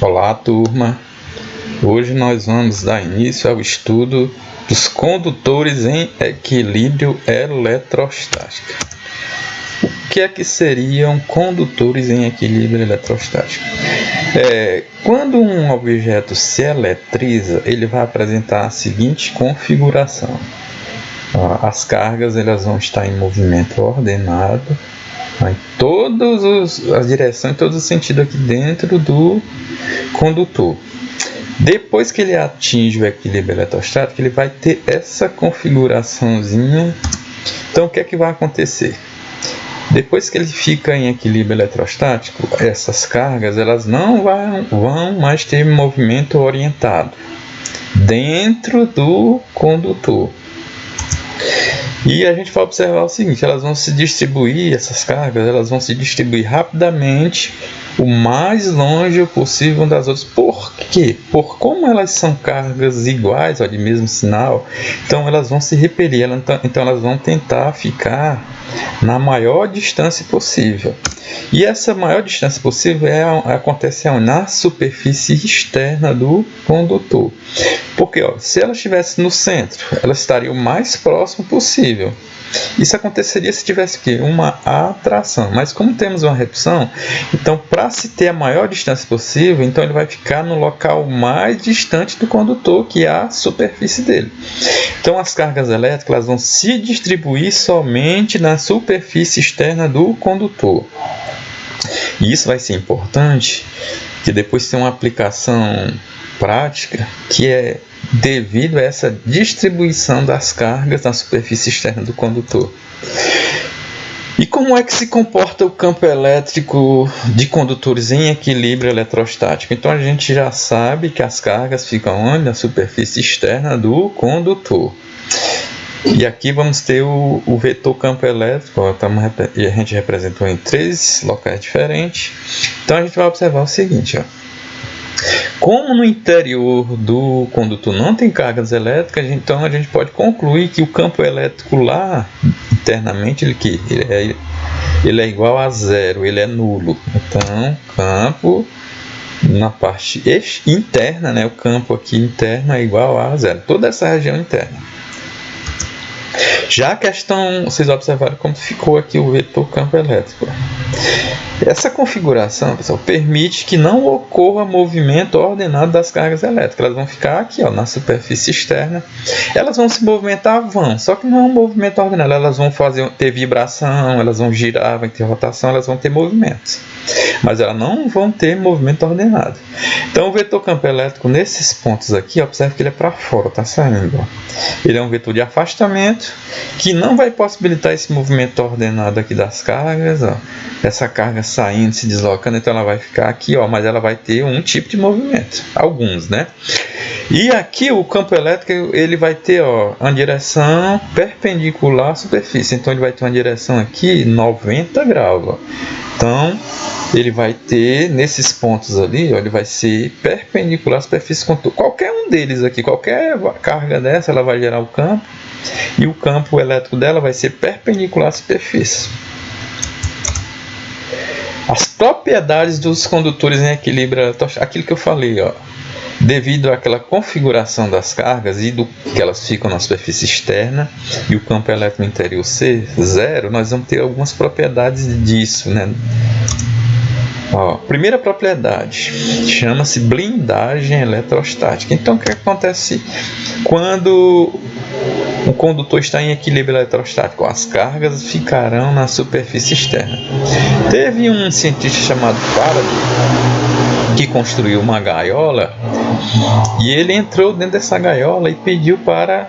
Olá, turma! Hoje nós vamos dar início ao estudo dos condutores em equilíbrio eletrostático. O que é que seriam condutores em equilíbrio eletrostático? Quando um objeto se eletriza, ele vai apresentar a seguinte configuração. As cargas elas vão estar em movimento ordenado, em todas as direções, em todos os sentidos aqui dentro do condutor. Depois que ele atinge o equilíbrio eletrostático, ele vai ter essa configuraçãozinha. Então, o que é que vai acontecer? Depois que ele fica em equilíbrio eletrostático, essas cargas elas não vão mais ter movimento orientado dentro do condutor. E a gente vai observar o seguinte, essas cargas elas vão se distribuir rapidamente, o mais longe possível das outras. Por quê? Por como elas são cargas iguais, de mesmo sinal, então elas vão se repelir, então elas vão tentar ficar na maior distância possível. E essa maior distância possível acontece na superfície externa do condutor. Porque se ela estivesse no centro, ela estaria o mais próximo possível. Isso aconteceria se tivesse uma atração, mas como temos uma repulsão, então para se ter a maior distância possível, então ele vai ficar no local mais distante do condutor, que é a superfície dele. Então as cargas elétricas elas vão se distribuir somente na superfície externa do condutor. E isso vai ser importante, que depois tem uma aplicação prática que é devido a essa distribuição das cargas na superfície externa do condutor. E como é que se comporta o campo elétrico de condutores em equilíbrio eletrostático? Então a gente já sabe que as cargas ficam onde? Na superfície externa do condutor. E aqui vamos ter o vetor campo elétrico, e a gente representou em 3 locais diferentes. Então a gente vai observar o seguinte, como no interior do condutor não tem cargas elétricas, então a gente pode concluir que o campo elétrico lá, internamente, ele é igual a zero, ele é nulo. Então, campo na parte interna, o campo aqui interno é igual a zero, toda essa região interna. Já a questão, vocês observaram como ficou aqui o vetor campo elétrico. Essa configuração, pessoal, permite que não ocorra movimento ordenado das cargas elétricas. Elas vão ficar aqui, na superfície externa. Elas vão se movimentar, só que não é um movimento ordenado. Elas vão ter vibração, elas vão girar, vai ter rotação, elas vão ter movimentos. Mas elas não vão ter movimento ordenado. Então o vetor campo elétrico nesses pontos aqui, observe que ele é para fora, está saindo. Ele é um vetor de afastamento que não vai possibilitar esse movimento ordenado aqui das cargas. Essa carga saindo, se deslocando, então ela vai ficar aqui, mas ela vai ter um tipo de movimento, alguns, E aqui o campo elétrico ele vai ter uma direção perpendicular à superfície, então ele vai ter uma direção aqui 90 graus. Então ele vai ter nesses pontos ali, ele vai ser perpendicular à superfície contorno. Qualquer um deles aqui, qualquer carga dessa, ela vai gerar o campo, e o campo elétrico dela vai ser perpendicular à superfície. As propriedades dos condutores em equilíbrio, aquilo que eu falei, devido àquela configuração das cargas e do que elas ficam na superfície externa e o campo elétrico interior ser zero, nós vamos ter algumas propriedades disso, Primeira propriedade chama-se blindagem eletrostática. Então o que acontece quando o condutor está em equilíbrio eletrostático? As cargas ficarão na superfície externa. Teve um cientista chamado Faraday que construiu uma gaiola e ele entrou dentro dessa gaiola e pediu para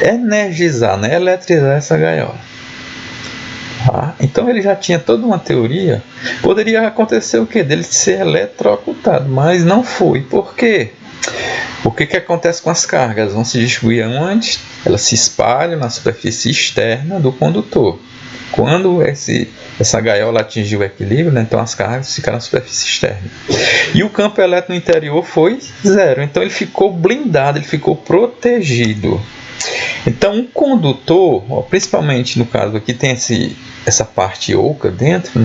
energizar, eletrizar essa gaiola. Então ele já tinha toda uma teoria. Poderia acontecer o quê? Dele ser eletrocutado, mas não foi. Por quê? Porque o que acontece com as cargas? Elas vão se distribuir onde? Elas se espalham na superfície externa do condutor. Quando essa gaiola atingiu o equilíbrio, então as cargas ficaram na superfície externa. E o campo elétrico no interior foi zero. Então ele ficou blindado, ele ficou protegido. Então um condutor, principalmente no caso aqui tem essa parte oca dentro,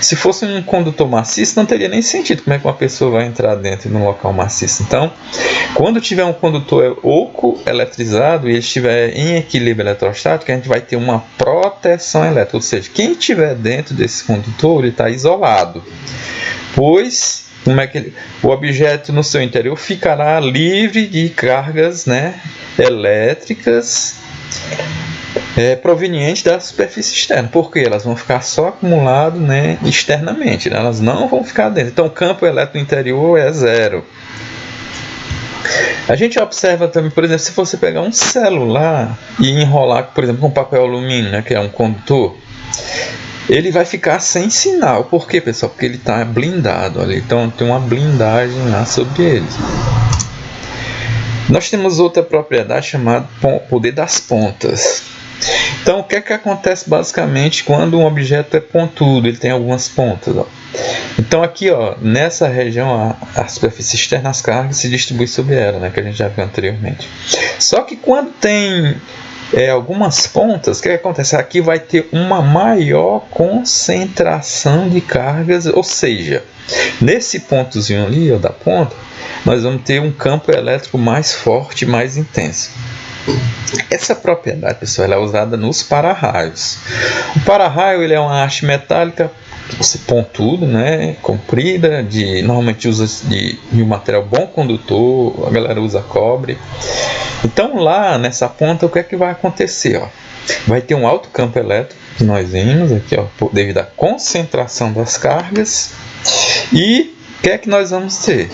Se fosse um condutor maciço, não teria nem sentido. Como é que uma pessoa vai entrar dentro de um local maciço? Então, quando tiver um condutor oco eletrizado e ele estiver em equilíbrio eletrostático, a gente vai ter uma proteção elétrica. Ou seja, quem estiver dentro desse condutor, ele está isolado. Pois o objeto no seu interior ficará livre de cargas, né, elétricas provenientes da superfície externa, porque elas vão ficar só acumuladas, né, externamente, né? Elas não vão ficar dentro. Então o campo elétrico interior é zero. A gente observa também, por exemplo, se você pegar um celular e enrolar, por exemplo, com papel alumínio, né, que é um condutor, ele vai ficar sem sinal. Por quê, pessoal? Porque ele está blindado ali. Então tem uma blindagem lá sobre ele. Nós temos outra propriedade chamada poder das pontas. Então o que é que acontece basicamente quando um objeto é pontudo? Ele tem algumas pontas. Ó. Então aqui, ó, nessa região a superfície externa, as cargas se distribuem sobre ela, né, que a gente já viu anteriormente. Só que quando tem algumas pontas, o que acontece? Aqui vai ter uma maior concentração de cargas, ou seja, nesse pontozinho ali, ó, da ponta, nós vamos ter um campo elétrico mais forte, mais intenso. Essa propriedade, pessoal, ela é usada nos para-raios. O para-raio ele é uma haste metálica pontuda, né, comprida, normalmente usa de um material bom condutor, a galera usa cobre. Então lá nessa ponta o que é que vai acontecer? Ó? Vai ter um alto campo elétrico que nós vimos aqui, ó, devido à concentração das cargas. E o que é que nós vamos ter?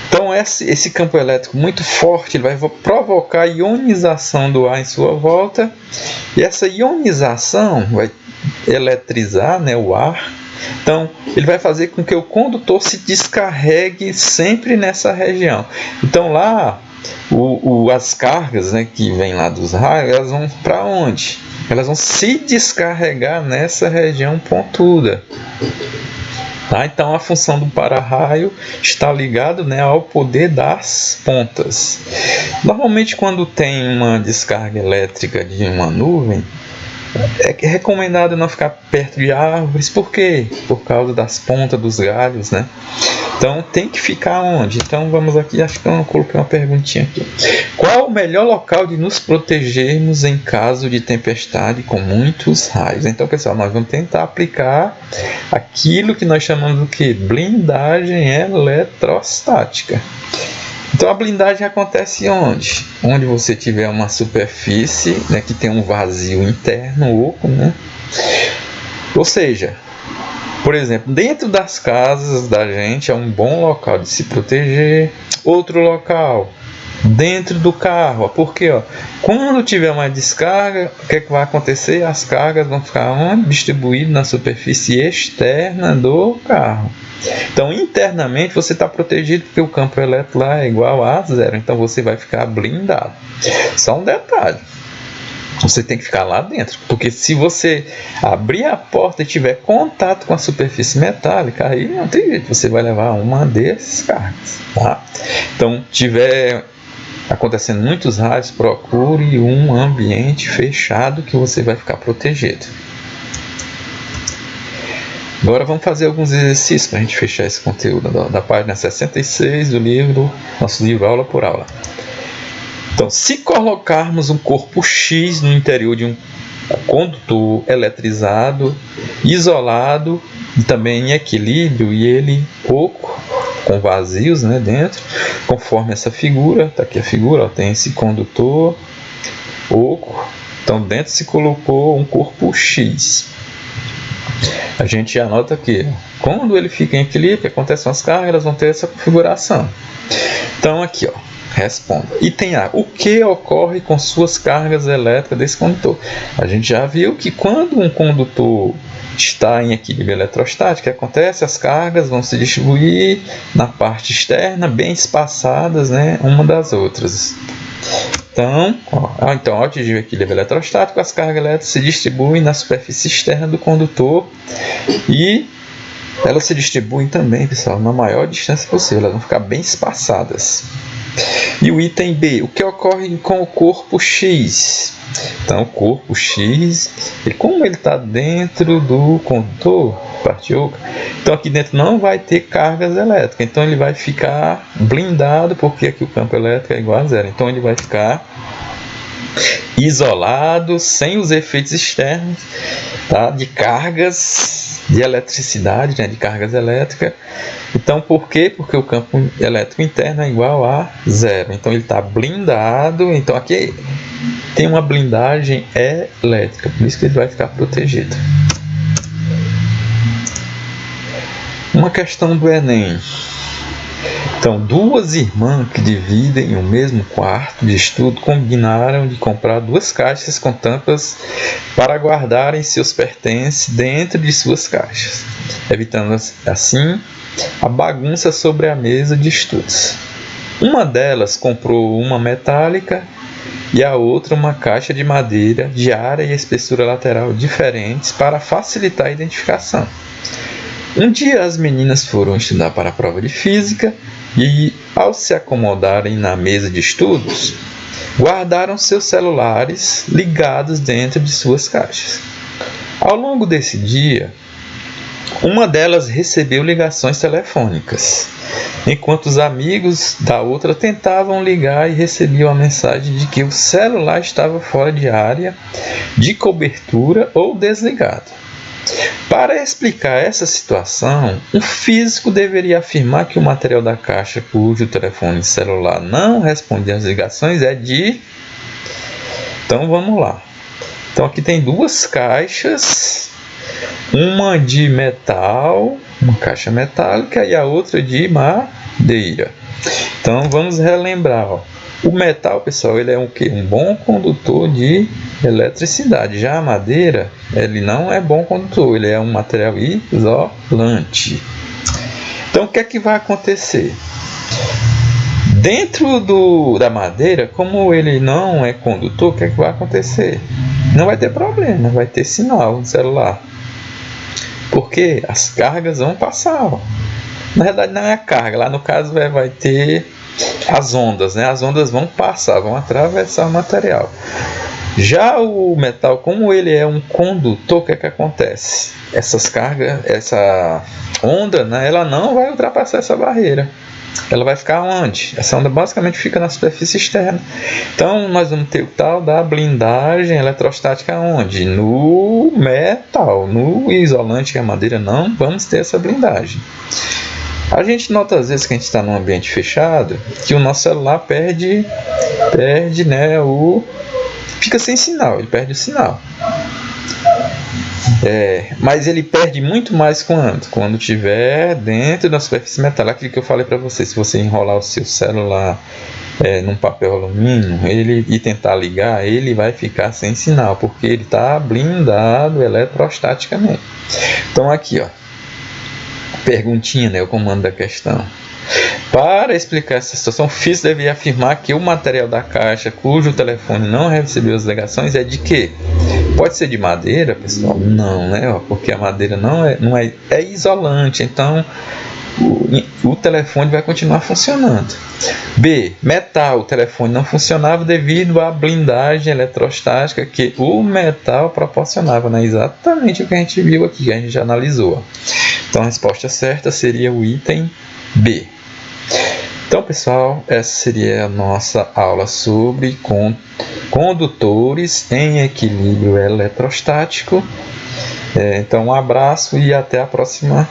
Então esse campo elétrico muito forte ele vai provocar ionização do ar em sua volta. E essa ionização vai eletrizar, né, o ar. Então ele vai fazer com que o condutor se descarregue sempre nessa região. Então lá as cargas, né, que vêm lá dos raios, elas vão para onde? Elas vão se descarregar nessa região pontuda. Tá? Então a função do para-raio está ligada, né, ao poder das pontas. Normalmente quando tem uma descarga elétrica de uma nuvem, é recomendado não ficar perto de árvores. Por quê? Por causa das pontas dos galhos, né? Então tem que ficar onde? Então vamos aqui, acho que eu coloquei uma perguntinha aqui. Qual o melhor local de nos protegermos em caso de tempestade com muitos raios? Então, pessoal, nós vamos tentar aplicar aquilo que nós chamamos de blindagem eletrostática. Então a blindagem acontece onde? Onde você tiver uma superfície, né, que tem um vazio interno oco, né? Ou seja, por exemplo, dentro das casas da gente é um bom local de se proteger. Outro local, dentro do carro. Porque quando tiver uma descarga, o que é que vai acontecer? As cargas vão ficar onde? Distribuídas na superfície externa do carro. Então internamente você está protegido porque o campo elétrico lá é igual a zero. Então você vai ficar blindado. Só um detalhe. Você tem que ficar lá dentro, porque se você abrir a porta e tiver contato com a superfície metálica, aí não tem jeito, você vai levar uma descargas, tá? Então, tiver acontecendo muitos raios, procure um ambiente fechado que você vai ficar protegido. Agora vamos fazer alguns exercícios para a gente fechar esse conteúdo da página 66 do livro, nosso livro Aula por Aula. Então, se colocarmos um corpo X no interior de um condutor eletrizado, isolado, e também em equilíbrio, e ele oco, com vazios, né, dentro, conforme essa figura, está aqui a figura, tem esse condutor oco, então dentro se colocou um corpo X. A gente anota aqui, quando ele fica em equilíbrio, acontecem as cargas, elas vão ter essa configuração. Então aqui, responda. Item A. O que ocorre com suas cargas elétricas desse condutor? A gente já viu que quando um condutor está em equilíbrio eletrostático, o que acontece? As cargas vão se distribuir na parte externa, bem espaçadas, né, uma das outras. Então, ao atingir o equilíbrio eletrostático, as cargas elétricas se distribuem na superfície externa do condutor e elas se distribuem também, pessoal, na maior distância possível. Elas vão ficar bem espaçadas. E o item B, o que ocorre com o corpo X? Então, o corpo X, como ele está dentro do condutor, parte oca, então aqui dentro não vai ter cargas elétricas. Então, ele vai ficar blindado, porque aqui o campo elétrico é igual a zero. Então, ele vai ficar isolado, sem os efeitos externos, tá? De cargas de eletricidade, né? De cargas elétricas. Então, por quê? Porque o campo elétrico interno é igual a zero. Então, ele está blindado. Então, aqui tem uma blindagem elétrica, por isso que ele vai ficar protegido. Uma questão do Enem. Então, duas irmãs que dividem o mesmo quarto de estudo combinaram de comprar 2 caixas com tampas para guardarem seus pertences dentro de suas caixas, evitando assim a bagunça sobre a mesa de estudos. Uma delas comprou uma metálica e a outra uma caixa de madeira de área e espessura lateral diferentes para facilitar a identificação. Um dia as meninas foram estudar para a prova de física e, ao se acomodarem na mesa de estudos, guardaram seus celulares ligados dentro de suas caixas. Ao longo desse dia, uma delas recebeu ligações telefônicas, enquanto os amigos da outra tentavam ligar e recebiam a mensagem de que o celular estava fora de área de cobertura ou desligado. Para explicar essa situação, um físico deveria afirmar que o material da caixa cujo telefone celular não responde às ligações é de... Então vamos lá. Então aqui tem 2 caixas, uma de metal, uma caixa metálica, e a outra de madeira. Então vamos relembrar, ó. O metal, pessoal, ele é um bom condutor de eletricidade. Já a madeira, ele não é bom condutor, ele é um material isolante. Então, o que é que vai acontecer? Dentro da madeira, como ele não é condutor, o que é que vai acontecer? Não vai ter problema, vai ter sinal no celular. Porque as cargas vão passar. Ó. Na verdade, não é a carga, lá no caso vai ter as ondas, né? As ondas vão passar, vão atravessar o material. Já o metal, como ele é um condutor, o que é que acontece? Essas cargas, essa onda, né, ela não vai ultrapassar essa barreira. Ela vai ficar onde? Essa onda basicamente fica na superfície externa. Então, nós vamos ter o tal da blindagem eletrostática onde? No metal, no isolante, que é a madeira, não vamos ter essa blindagem. A gente nota às vezes que a gente está num ambiente fechado, que o nosso celular perde, né, fica sem sinal, ele perde o sinal. Mas ele perde muito mais quando estiver dentro da superfície metálica. Aquilo que eu falei para você, se você enrolar o seu celular num papel alumínio e tentar ligar, ele vai ficar sem sinal, porque ele está blindado eletrostaticamente. Então aqui, ó. Perguntinha, né, o comando da questão. Para explicar essa situação, o físico deveria afirmar que o material da caixa cujo telefone não recebeu as ligações é de quê? Pode ser de madeira, pessoal? Não, né? Porque a madeira não é isolante, então o telefone vai continuar funcionando. B. Metal. O telefone não funcionava devido à blindagem eletrostática que o metal proporcionava, né? Exatamente o que a gente viu aqui, que a gente já analisou. Então a resposta certa seria o item B. Então, pessoal, essa seria a nossa aula sobre condutores em equilíbrio eletrostático. Então, um abraço e até a próxima.